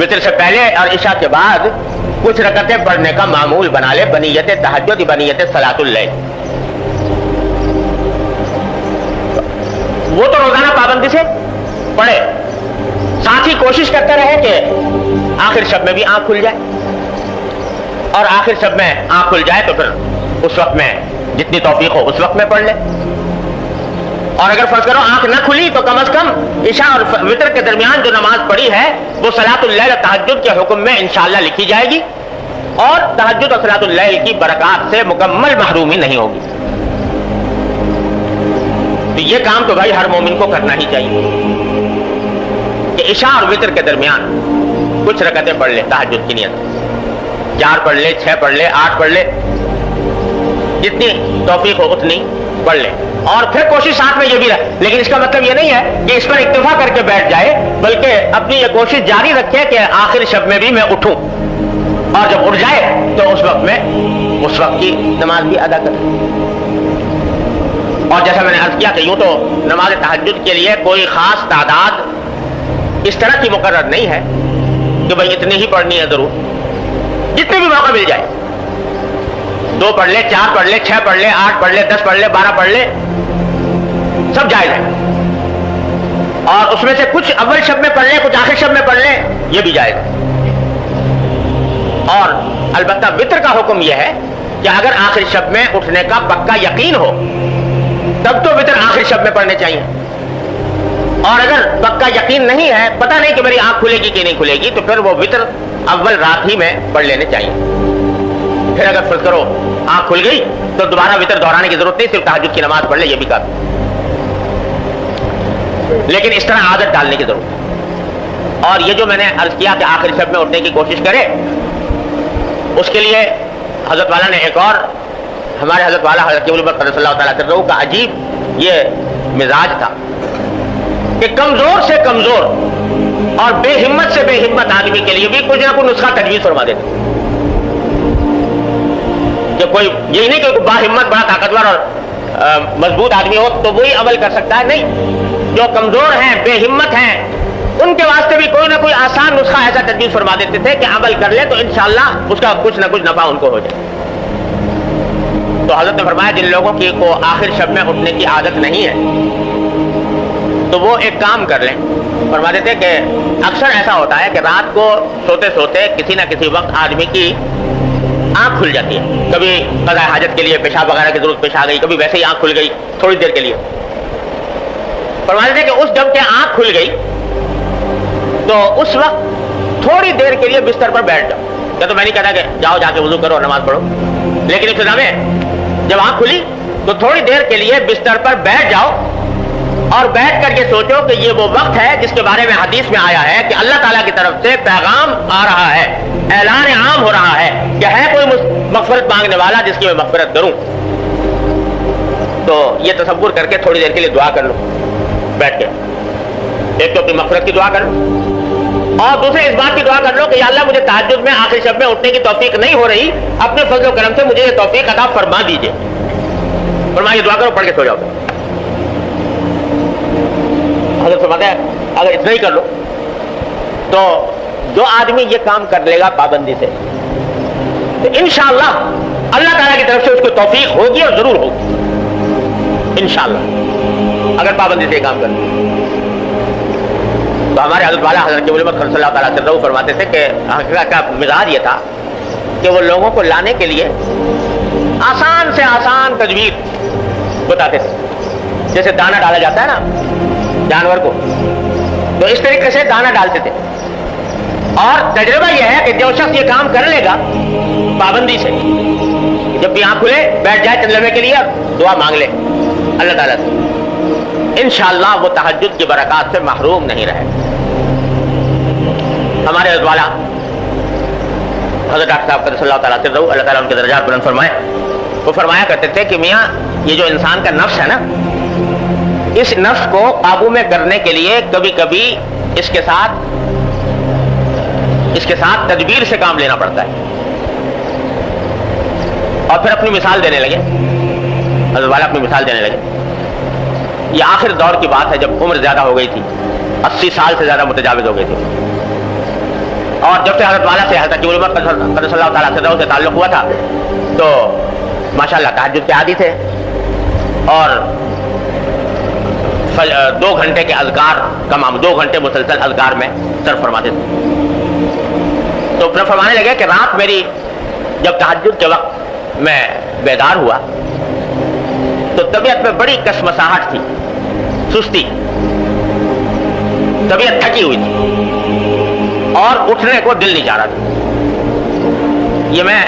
وتر سے پہلے اور عشاء کے بعد کچھ رکعتیں پڑھنے کا معمول بنا لے بنیت تہجد بنیت صلاۃ اللیل. وہ تو روزانہ پابندی سے پڑھے، ساتھ ہی کوشش کرتے رہے کہ آخر شب میں بھی آنکھ کھل جائے، اور آخر شب میں آنکھ کھل جائے تو پھر اس وقت میں جتنی توفیق ہو اس وقت میں پڑھ لے. اور اگر فرض کرو آنکھ نہ کھلی تو کم از کم عشاء اور وتر کے درمیان جو نماز پڑھی ہے وہ صلاۃ اللیل تہجد کے حکم میں انشاءاللہ لکھی جائے گی، اور تہجد اور صلاۃ اللیل کی برکات سے مکمل محرومی نہیں ہوگی. تو یہ کام تو بھائی ہر مومن کو کرنا ہی چاہیے کہ عشاء اور وتر کے درمیان کچھ رکعتیں پڑھ لے تہجد کی نیت، 4 پڑھ لے، 6 پڑھ لے، 8 پڑھ لے، جتنی توفیق ہو اتنی پڑھ لے. اور پھر کوشش ساتھ میں یہ بھی رہے، لیکن اس کا مطلب یہ نہیں ہے کہ اس پر اکتفا کر کے بیٹھ جائے، بلکہ اپنی یہ کوشش جاری رکھے کہ آخر شب میں بھی میں اٹھوں، اور جب اٹھ جائے تو اس وقت کی نماز بھی ادا کرے. اور جیسا میں نے عرض کیا کہ یوں تو نماز تہجد کے لیے کوئی خاص تعداد اس طرح کی مقرر نہیں ہے کہ بھائی اتنی ہی پڑھنی ہے ضرور، جتنے بھی موقع مل جائے، 2 پڑھ لے، 4 پڑھ لے، 6 پڑھ لے، 8 پڑھ لے، 10 پڑھ لے، 12 پڑھ لے، سب جائز ہے. اور اس میں سے کچھ اول شب میں پڑھ لے، کچھ آخر شب میں پڑھ لے، یہ بھی جائز ہے. اور البتہ وتر کا حکم یہ ہے کہ اگر آخر شب میں اٹھنے کا پکا یقین ہو تب تو وتر آخر شب میں پڑھنے چاہیے، اور اگر پکا یقین نہیں ہے، پتہ نہیں کہ میری آنکھ کھلے گی کہ نہیں کھلے گی، تو پھر وہ وتر اول رات ہی میں پڑھ لینے چاہیے. پھر اگر فرض کرو آنکھ کھل گئی تو دوبارہ وتر دہرانے کی ضرورت نہیں، صرف تہجد کی نماز پڑھ لے، یہ بھی کافی. لیکن اس طرح عادت ڈالنے کی ضرورت ہے. اور یہ جو میں نے عرض کیا کہ آخر شب میں اٹھنے کی کوشش کرے، اس کے لیے حضرت والا نے ایک اور، ہمارے حضرت والا حضرت ابو بکر رضی اللہ تعالیٰ عنہ کا عجیب یہ مزاج تھا کہ کمزور سے کمزور اور بے ہمت سے بے ہمت آدمی کے لیے بھی کچھ نہ کچھ نسخہ تجویز فرما دیتے. کہ کوئی یہی نہیں کہ با ہمت بڑا طاقتور اور مضبوط آدمی ہو تو وہی عمل کر سکتا ہے، نہیں، جو کمزور ہیں، بے ہمت ہیں، ان کے واسطے بھی کوئی نہ کوئی آسان نسخہ ایسا تجویز فرما دیتے تھے کہ عمل کر لے تو انشاءاللہ اس کا کچھ نہ کچھ نفع ان کو ہو جائے. تو حضرت نے فرمایا جن لوگوں کی کو آخر شب میں اٹھنے کی عادت نہیں ہے تو وہ ایک کام کر لیں. فرما دیتے کہ اکثر ایسا ہوتا ہے کہ رات کو سوتے سوتے کسی نہ کسی وقت آدمی کی آنکھ کھل جاتی ہے، کبھی قضاء حاجت کے لیے پیشاب وغیرہ کی ضرورت پیش آ گئی، کبھی ویسے ہی آنکھ کھل گئی تھوڑی دیر کے لیے. فرما دیتے کہ اس جب کہ آنکھ کھل گئی تو اس وقت تھوڑی دیر کے لیے بستر پر بیٹھ جاؤ. یا تو میں نہیں کہتا کہ جاؤ جا کے وضو کرو اور نماز پڑھو، لیکن ابتدا میں جب آنکھ کھلی تو تھوڑی دیر کے لیے بستر پر بیٹھ جاؤ اور بیٹھ کر کے سوچو کہ یہ وہ وقت ہے جس کے بارے میں حدیث میں آیا ہے کہ اللہ تعالیٰ کی طرف سے پیغام آ رہا ہے، اعلان عام ہو رہا ہے کہ ہے کوئی مغفرت مانگنے والا جس کی میں مغفرت کروں. تو یہ تصور کر کے تھوڑی دیر کے لیے دعا کر لو بیٹھ کے. ایک تو اپنی مغفرت کی دعا کر لو، اور دوسرے اس بات کی دعا کر لو کہ یا اللہ مجھے تہجد میں آخری شب میں اٹھنے کی توفیق نہیں ہو رہی، اپنے فضل و کرم سے مجھے یہ توفیق عطا فرما دیجیے. فرمایا یہ دعا کرو، پڑھ کے سو جاؤ. حضرت فرماتے ہیں اگر اتنا ہی کر لو تو جو آدمی یہ کام کر لے گا پابندی سے تو انشاءاللہ اللہ تعالیٰ کی طرف سے اس کو توفیق ہوگی اور ضرور ہوگی انشاءاللہ، اگر پابندی سے یہ کام کر لے. تو ہمارے حضرت والا حضرت ابو بکر صلی اللہ تعالیٰ عنہ فرماتے تھے کہ حقیقت کا مزاج یہ تھا کہ وہ لوگوں کو لانے کے لیے آسان سے آسان تجویز بتاتے تھے. جیسے دانہ ڈالا جاتا ہے نا جانور کو، تو اس طریقے سے دانہ ڈالتے تھے. اور تجربہ یہ ہے کہ جو شخص یہ کام کر لے گا پابندی سے، جب بھی آنکھ کھلے بیٹھ جائے چند لمحے کے لیے دعا مانگ لے اللہ تعالیٰ سے، انشاءاللہ وہ تہجد کی برکات سے محروم نہیں رہے. ہمارے حضرت والا حضرت ڈاکٹر صاحب صلی اللہ تعالیٰ عنہ اللہ تعالیٰ ان کے درجات بلند فرمائے، وہ فرمایا کرتے تھے کہ میاں یہ جو انسان کا نفس ہے نا، اس نفس کو قابو میں کرنے کے لیے کبھی کبھی اس کے ساتھ تدبیر سے کام لینا پڑتا ہے. اور پھر اپنی مثال دینے لگے، حضرت والا اپنی مثال دینے لگے. یہ آخر دور کی بات ہے جب عمر زیادہ ہو گئی تھی، 80 سال سے زیادہ متجاوز ہو گئی تھی. اور جب سے حضرت والا سے حضرت جبریل قدس اللہ تعالیٰ صدرہ سے تعلق ہوا تھا تو ماشاءاللہ تہجد کے عادی تھے اور 2 گھنٹے کے اذکار کا 2 گھنٹے مسلسل اذکار میں صرف فرماتے تھے. تو پھر فرمانے لگے کہ رات میری جب تہجد کے وقت میں بیدار ہوا تو طبیعت میں بڑی کشمکشاہٹ تھی، سستی، طبیعت تھکی ہوئی تھی اور اٹھنے کو دل نہیں چاہ رہا تھا. یہ میں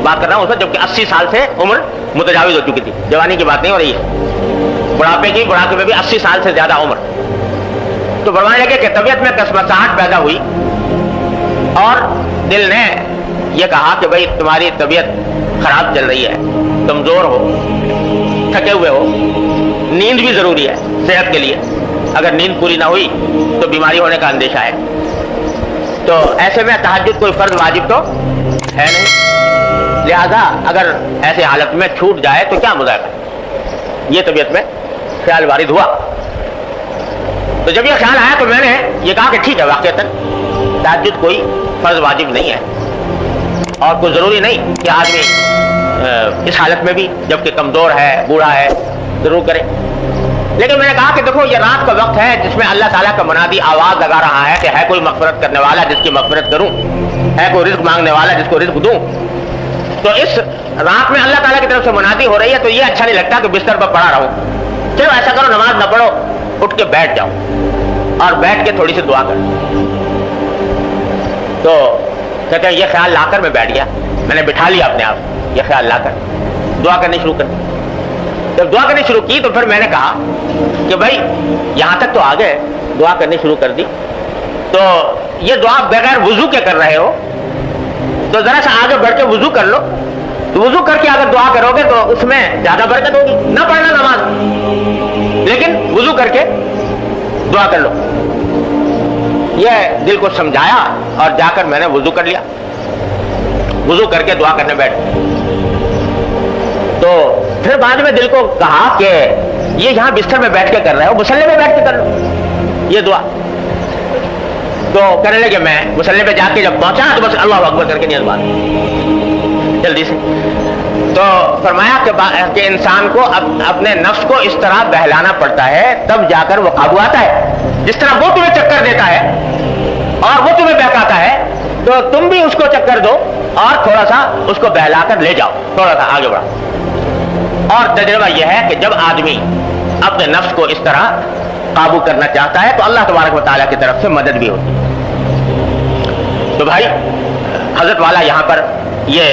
بات کر رہا ہوں اس وقت جبکہ 80 سال سے عمر متجاوز ہو چکی تھی، جوانی کی بات نہیں ہو رہی ہے، بڑھاپے میں بھی 80 سال سے زیادہ عمر. تو فرمانے لگے کہ طبیعت میں کشمکشاہٹ پیدا ہوئی اور دل نے یہ کہا کہ بھائی تمہاری طبیعت خراب چل رہی ہے، کمزور ہو، تھکے ہوئے ہو، نیند بھی ضروری ہے صحت کے لیے، اگر نیند پوری نہ ہوئی تو بیماری ہونے کا اندیشہ ہے. تو ایسے میں تہجد کوئی فرض واجب تو ہے نہیں، لہذا اگر ایسے حالت میں چھوٹ جائے تو کیا مذائقہ. یہ طبیعت میں خیال وارد ہوا. تو جب یہ خیال آیا تو میں نے یہ کہا کہ ٹھیک ہے، واقعتاً تہجد کوئی فرض واجب نہیں ہے اور کوئی ضروری نہیں کہ آدمی اس حالت میں بھی جبکہ کمزور ہے، بوڑھا ہے، ضرور کرے. لیکن میں نے کہا کہ دیکھو یہ رات کا وقت ہے جس میں اللہ تعالیٰ کا منادی آواز لگا رہا ہے کہ ہے کوئی مغفرت کرنے والا جس کی مغفرت کروں، ہے کوئی رزق مانگنے والا جس کو رزق دوں. تو اس رات میں اللہ تعالیٰ کی طرف سے منادی ہو رہی ہے تو یہ اچھا نہیں لگتا کہ بستر پر پڑا رہوں. چلو ایسا کرو، نماز نہ پڑھو، اٹھ کے بیٹھ جاؤ اور بیٹھ کے تھوڑی سی دعا کرو. تو کہتے ہیں یہ خیال لا کر میں بیٹھ گیا، میں نے بٹھا لیا اپنے آپ، یہ خیال لا کر دعا کرنی شروع کر. جب دعا کرنی شروع کی تو پھر میں نے کہا کہ بھائی یہاں تک تو آ گئے، دعا کرنی شروع کر دی، تو یہ دعا بغیر وضو کے کر رہے ہو تو ذرا سا آگے بڑھ کے وضو کر لو. تو وضو کر کے اگر دعا کرو گے تو اس میں زیادہ برکت ہوگی. نہ پڑھنا نماز، لیکن وضو کر کے دعا کر لو. یہ دل کو سمجھایا اور جا کر میں نے وضو کر لیا، وضو کر کے دعا کرنے بیٹھ. تو پھر بعد میں دل کو کہا کہ یہ یہاں بستر میں بیٹھ کے کر رہے ہو، مصلی میں بیٹھ کے کر لو یہ دعا. تو کرنے لگے، میں مصلی پہ جا کے جب پہنچا تو بس اللہ اکبر کر کے نیت بات جلدی سے. تو فرمایا کہ انسان کو اپنے نفس کو اس طرح بہلانا پڑتا ہے تب جا کر وہ قابو آتا ہے. جس طرح وہ تمہیں چکر دیتا ہے اور وہ تمہیں بہکاتا ہے تو تم بھی اس کو چکر دو اور تھوڑا سا اس کو بہلا کر لے جاؤ، تھوڑا سا آگے بڑھا. اور تجربہ یہ ہے کہ جب آدمی اپنے نفس کو اس طرح قابو کرنا چاہتا ہے تو اللہ تبارک و تعالیٰ کی طرف سے مدد بھی ہوتی ہے. تو بھائی حضرت والا یہاں پر یہ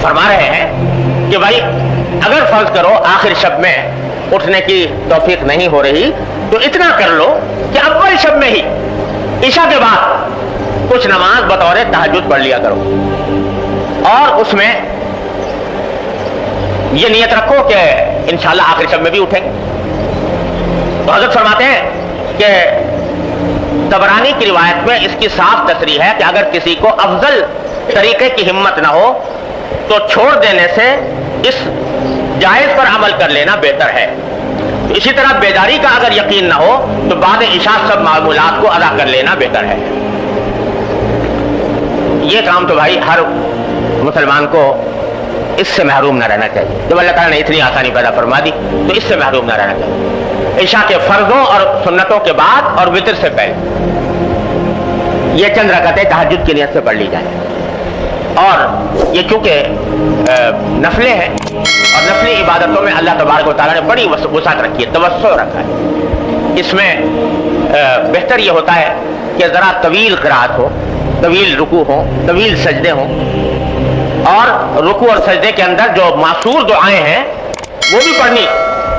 فرما رہے ہیں کہ بھائی اگر فرض کرو آخر شب میں اٹھنے کی توفیق نہیں ہو رہی تو اتنا کر لو کہ اول شب میں ہی عشاء کے بعد کچھ نماز بطور تہجد پڑھ لیا کرو اور اس میں یہ نیت رکھو کہ انشاءاللہ آخر شب میں بھی اٹھیں گے. تو حضرت فرماتے ہیں کہ طبرانی کی روایت میں اس کی صاف تصریح ہے کہ اگر کسی کو افضل طریقے کی ہمت نہ ہو تو چھوڑ دینے سے اس جائز پر عمل کر لینا بہتر ہے. اسی طرح بیداری کا اگر یقین نہ ہو تو بعد عشاء سب معمولات کو ادا کر لینا بہتر ہے. یہ کام تو بھائی ہر مسلمان کو اس سے محروم نہ رہنا چاہیے. جب اللہ تعالیٰ نے اتنی آسانی پیدا فرما دی تو اس سے محروم نہ رہنا چاہیے. عشاء کے فرضوں اور سنتوں کے بعد اور وتر سے پہلے یہ چند رکعتیں تہجد کی نیت سے پڑھ لی جائیں. اور یہ چونکہ نفلیں ہیں اور نفلی عبادتوں میں اللہ تبارک و تعالیٰ نے بڑی وسعت رکھی ہے، توسع رکھا ہے. اس میں بہتر یہ ہوتا ہے کہ ذرا طویل قرات ہو، طویل رکوع ہو، طویل سجدے ہوں اور رکوع اور سجدے کے اندر جو معصور دعائیں ہیں وہ بھی پڑھنی.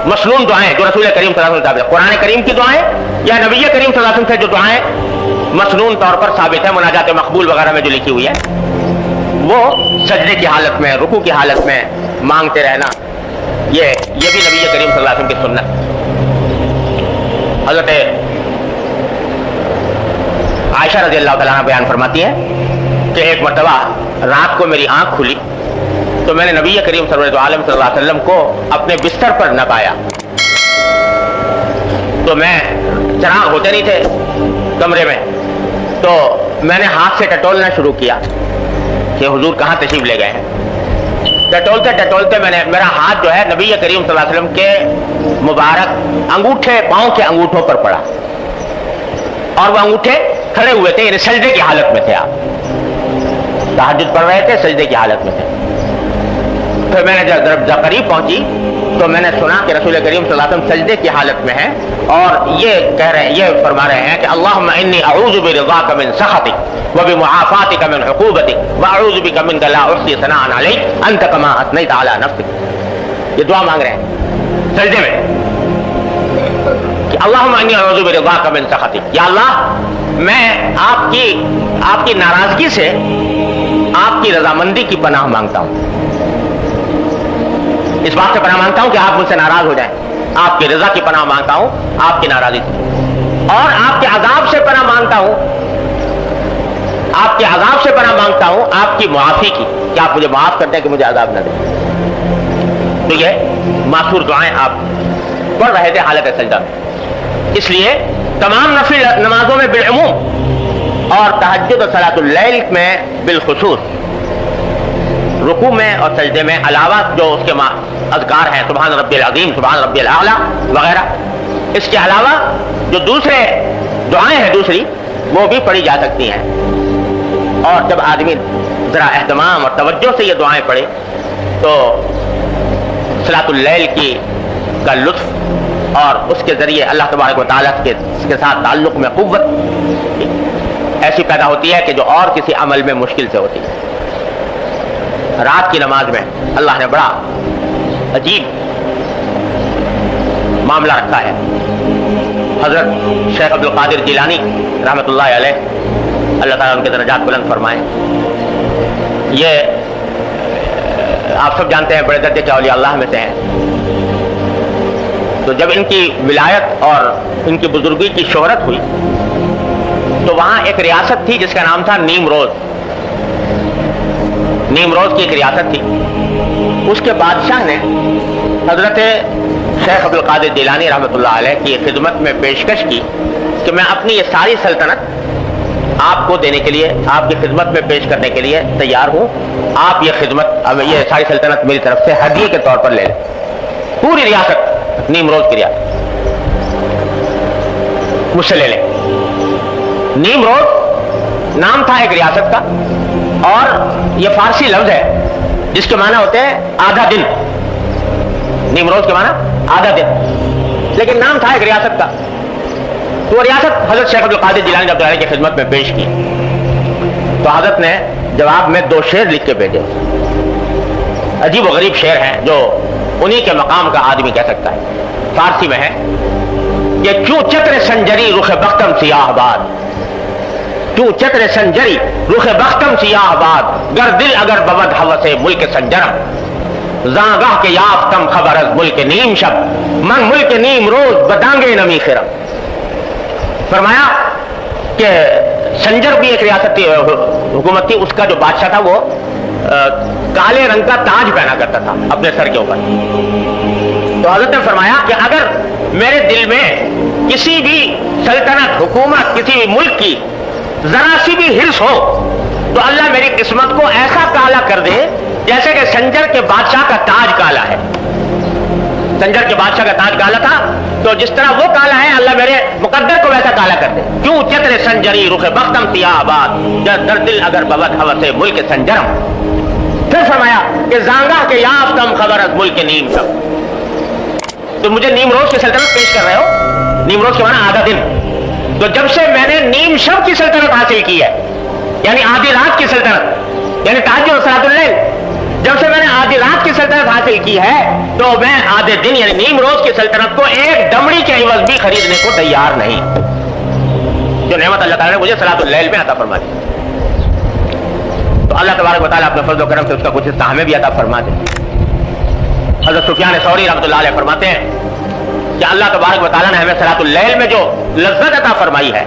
مسنون دعائیں جو رسول کریم صلی اللہ علیہ وسلم قرآن کریم کی دعائیں یا نبی کریم صلی اللہ علیہ وسلم سے جو دعائیں مسنون طور پر ثابت ہے، مناجات مقبول وغیرہ میں جو لکھی ہوئی ہے، وہ سجدے کی حالت میں، رکوع کی حالت میں مانگتے رہنا، یہ بھی نبی کریم صلی اللہ علیہ وسلم کی سنت. حضرت عائشہ رضی اللہ تعالیٰ عنہ بیان فرماتی ہے کہ ایک مرتبہ رات کو میری آنکھ کھلی تو میں نے نبی کریم صلی اللہ علیہ وسلم کو اپنے بستر پر نہ پایا. تو میں چراغ ہوتے نہیں تھے کمرے میں، تو میں نے ہاتھ سے ٹٹولنا شروع کیا کہ حضور کہاں تشریف لے گئے ہیں. ٹٹولتے ٹٹولتے میرا ہاتھ جو ہے نبی کریم صلی اللہ علیہ وسلم کے مبارک انگوٹھے پاؤں کے انگوٹھوں پر پڑا اور وہ انگوٹھے کھڑے ہوئے تھے, یعنی سجدے کی حالت میں تھے. آپ تہجد پڑھ رہے تھے, سجدے کی حالت میں تھے. پھر میں نے جب قریب پہنچی تو میں نے سنا کہ رسول کریم صلی اللہ علیہ وسلم سجدے کی حالت میں ہیں اور یہ فرما رہے ہیں کہ اللہم انی اعوذ برضاک من سخطک وبمعافاتک من عقوبتک واعوذ بک منک لا احصی ثناء علیک انت کما اثنیت علی نفسک. یہ دعا مانگ رہے ہیں سجدے میں کہ اللہم انی اعوذ برضاک من سخطک, یا اللہ میں آپ کی ناراضگی سے آپ کی رضامندی کی پناہ مانگتا ہوں. اس بات سے پناہ مانگتا ہوں کہ آپ مجھ سے ناراض ہو جائیں. آپ کی رضا کی پناہ مانگتا ہوں, آپ کی ناراضی سے, اور آپ کے عذاب سے پناہ مانگتا ہوں, آپ کے عذاب سے پناہ مانگتا ہوں, آپ کی معافی کی, کہ آپ مجھے معاف کرتے ہیں کہ مجھے عذاب نہ دیں. تو یہ معصور دعائیں آپ پڑھ رہے تھے حالت سجدہ میں. اس لیے تمام نفل نمازوں میں بالعموم اور تہجد اور صلاۃ اللیل میں بالخصوص رکوع میں اور سجدے میں علاوہ جو اس کے اذکار ہیں سبحان ربی العظیم, سبحان ربی الاعلیٰ وغیرہ, اس کے علاوہ جو دوسرے دعائیں ہیں دوسری وہ بھی پڑھی جا سکتی ہیں. اور جب آدمی ذرا اہتمام اور توجہ سے یہ دعائیں پڑھے تو صلاۃ اللیل کا لطف اور اس کے ذریعے اللہ تبارک و تعالیٰ کے ساتھ تعلق میں قوت ایسی پیدا ہوتی ہے کہ جو اور کسی عمل میں مشکل سے ہوتی ہے. رات کی نماز میں اللہ نے بڑا عجیب معاملہ رکھا ہے. حضرت شیخ عبد القادر جیلانی رحمۃ اللہ علیہ, اللہ تعالیٰ ان کے درجات بلند فرمائے, یہ آپ سب جانتے ہیں بڑے درجے کے اولیاء اللہ میں سے ہیں. تو جب ان کی ولایت اور ان کی بزرگی کی شہرت ہوئی تو وہاں ایک ریاست تھی جس کا نام تھا نیمروز. نیمروز کی ایک ریاست تھی. اس کے بادشاہ نے حضرت شیخ عبد القادر جیلانی رحمۃ اللہ علیہ کی خدمت میں پیشکش کی کہ میں اپنی یہ ساری سلطنت آپ کو دینے کے لیے, آپ کی خدمت میں پیش کرنے کے لیے تیار ہوں. آپ یہ ساری سلطنت میری طرف سے ہدیے کے طور پر لے لیں. پوری ریاست, نیمروز کی ریاست مجھ سے لے لیں. نیمروز نام تھا ایک ریاست کا, اور یہ فارسی لفظ ہے جس کے معنی ہوتے ہیں آدھا دن. نیمروز کے معنی آدھا دن, لیکن نام تھا ایک ریاست کا. تو وہ ریاست حضرت شیخ عبد القادر جیلانی رحمۃ اللہ علیہ کی خدمت میں پیش کی. تو حضرت نے جواب میں 2 شعر لکھ کے بھیجے. عجیب و غریب شعر ہیں جو انہی کے مقام کا آدمی کہہ سکتا ہے. فارسی میں ہے کہ کیوں چتر سنجری رخ بختم سیاہ باد, کیوں چتر سنجری رخ بختم سیاہ باد, گر دل اگر ببد حوث ملک سنجرم, زاگاہ کے یافتم خبر از ملک نیم شب, من ملک نیم روز بدانگے نمی خرم. فرمایا کہ سنجر بھی ایک ریاست حکومت تھی. اس کا جو بادشاہ تھا وہ کالے رنگ کا تاج پہنا کرتا تھا اپنے سر کے اوپر. تو حضرت نے فرمایا کہ اگر میرے دل میں کسی بھی سلطنت, حکومت, کسی بھی ملک کی ذرا سی بھی ہرس ہو تو اللہ میری قسمت کو ایسا کالا کر دے جیسے کہ سنجر کے بادشاہ کا تاج کالا ہے. سنجر کے بادشاہ کا تاج کالا تھا, تو جس طرح وہ کالا ہے اللہ میرے مقدر کو ویسا کالا کر دے. کیوں چتر سنجری رخ بختم سیاہ باد, در دل اگر ببد حوث ملک سنجرم. پھر فرمایا کہ زانگاہ کے یافتم خبر از ملک نیم شب. تو مجھے نیمروز کی سلطنت پیش کر رہے ہو. نیمروز کے معنی آدھا دن. تو جب سے میں نے نیم شب کی سلطنت حاصل کی ہے, یعنی آدھی رات کی سلطنت, یعنی تہجد اور صلاۃ اللیل, جب سے میں نے آدھی رات کی سلطنت حاصل کی ہے تو میں آدھے دن یعنی نیمروز کی سلطنت کو ایک دمڑی کے عوض بھی خریدنے کو تیار نہیں. جو نعمت اللہ تعالیٰ نے مجھے صلاۃ اللیل میں عطا فرما دی, تو اللہ تبارک و تعالیٰ اپنے فضل و کرم سے اس کا کچھ حصہ ہمیں بھی عطا فرما دے. حضرت سفیان ثوری رحمۃ اللہ علیہ فرماتے ہیں کہ اللہ تبارک و تعالیٰ نے ہمیں صلاۃ اللیل میں جو لذت عطا فرمائی ہے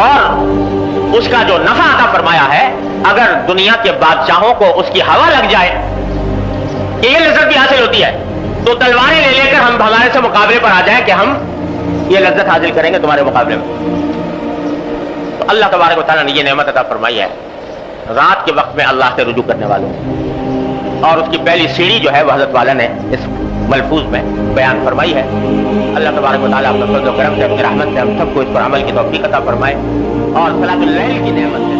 اور اس کا جو نفع عطا فرمایا ہے, اگر دنیا کے بادشاہوں کو اس کی ہوا لگ جائے کہ یہ لذت بھی حاصل ہوتی ہے تو تلواریں لے لے کر ہم ہمارے سے مقابلے پر آ جائیں کہ ہم یہ لذت حاصل کریں گے تمہارے مقابلے میں. تو اللہ تبارک و تعالیٰ نے یہ نعمت عطا فرمائی ہے رات کے وقت میں اللہ سے رجوع کرنے والوں، اور اس کی پہلی سیڑھی جو ہے وہ حضرت والا نے اس ملفوظ میں بیان فرمائی ہے۔ اللہ تبارک و تعالیٰ اپنے فضل و کرم سے، اپنی رحمت سے ہم سب کو اس پر عمل کی توفیق عطا فرمائے اور صلاۃ اللیل کی نعمت سے